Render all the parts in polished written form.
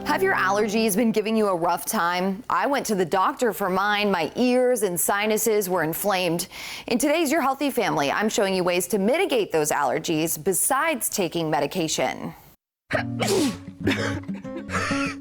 Have your allergies been giving you a rough time? I went to the doctor for mine. My ears and sinuses were inflamed. In today's Your Healthy Family, I'm showing you ways to mitigate those allergies besides taking medication.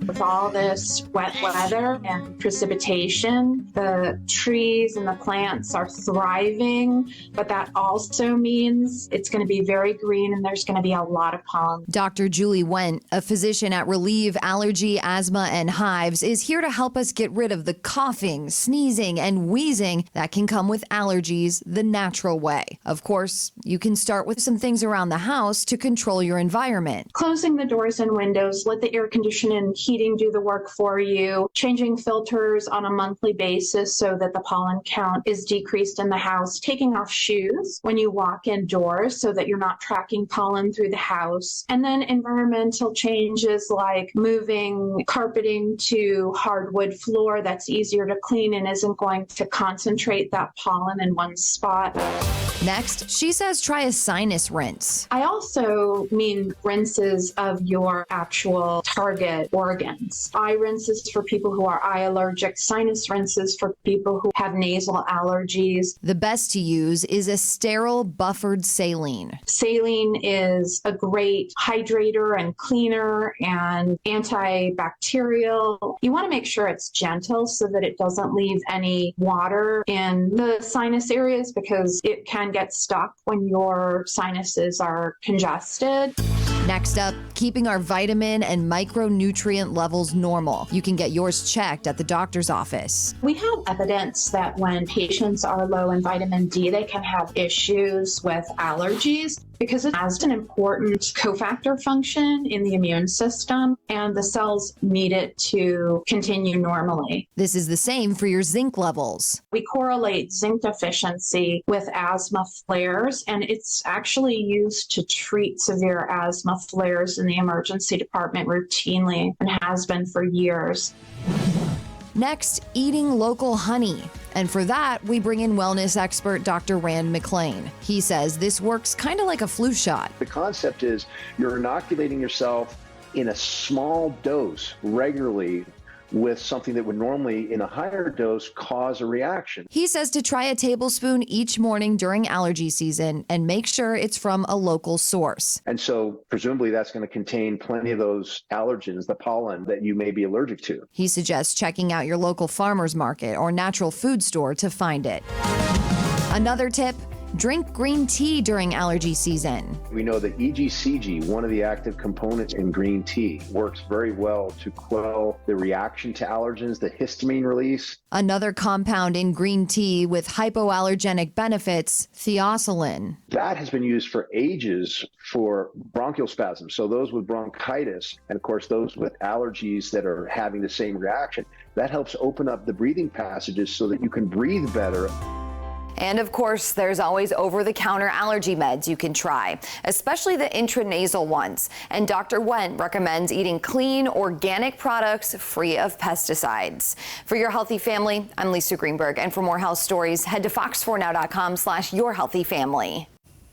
With all this wet weather and precipitation, the trees and the plants are thriving, but that also means it's going to be very green and there's going to be a lot of pollen. Dr. Julie Went, a physician at Relieve Allergy, Asthma, and Hives, is here to help us get rid of the coughing, sneezing, and wheezing that can come with allergies the natural way. Of course, you can start with some things around the house to control your environment. Closing the doors and windows, let the air conditioning and heating do the work for you, changing filters on a monthly basis so that the pollen count is decreased in the house, taking off shoes when you walk indoors so that you're not tracking pollen through the house, and then environmental changes like moving carpeting to hardwood floor that's easier to clean and isn't going to concentrate that pollen in one spot. Next, she says try a sinus rinse. I also mean rinses of your actual target organs. Eye rinses for people who are eye allergic, sinus rinses for people who have nasal allergies. The best to use is a sterile buffered saline. Saline is a great hydrator and cleaner and antibacterial. You want to make sure it's gentle so that it doesn't leave any water in the sinus areas because it can get stuck when your sinuses are congested. Next up, keeping our vitamin and micronutrient levels normal. You can get yours checked at the doctor's office. We have evidence that when patients are low in vitamin D, they can have issues with allergies because it has an important cofactor function in the immune system, and the cells need it to continue normally. This is the same for your zinc levels. We correlate zinc deficiency with asthma flares, and it's actually used to treat severe asthma flares in the emergency department routinely and has been for years. Next, eating local honey. And for that, we bring in wellness expert Dr. Rand McLean. He says this works kind of like a flu shot. The concept is you're inoculating yourself in a small dose regularly with something that would normally, in a higher dose, cause a reaction. He says to try a tablespoon each morning during allergy season and make sure it's from a local source. And so presumably that's going to contain plenty of those allergens, the pollen that you may be allergic to. He suggests checking out your local farmer's market or natural food store to find it. Another tip, drink green tea during allergy season. We know that EGCG, one of the active components in green tea, works very well to quell the reaction to allergens, the histamine release. Another compound in green tea with hypoallergenic benefits, theophylline. That has been used for ages for bronchial spasms. So those with bronchitis, and of course those with allergies that are having the same reaction, that helps open up the breathing passages so that you can breathe better. And of course, there's always over-the-counter allergy meds you can try, especially the intranasal ones. And Dr. Went recommends eating clean, organic products free of pesticides. For Your Healthy Family, I'm Lisa Greenberg. And for more health stories, head to fox4now.com/yourhealthyfamily.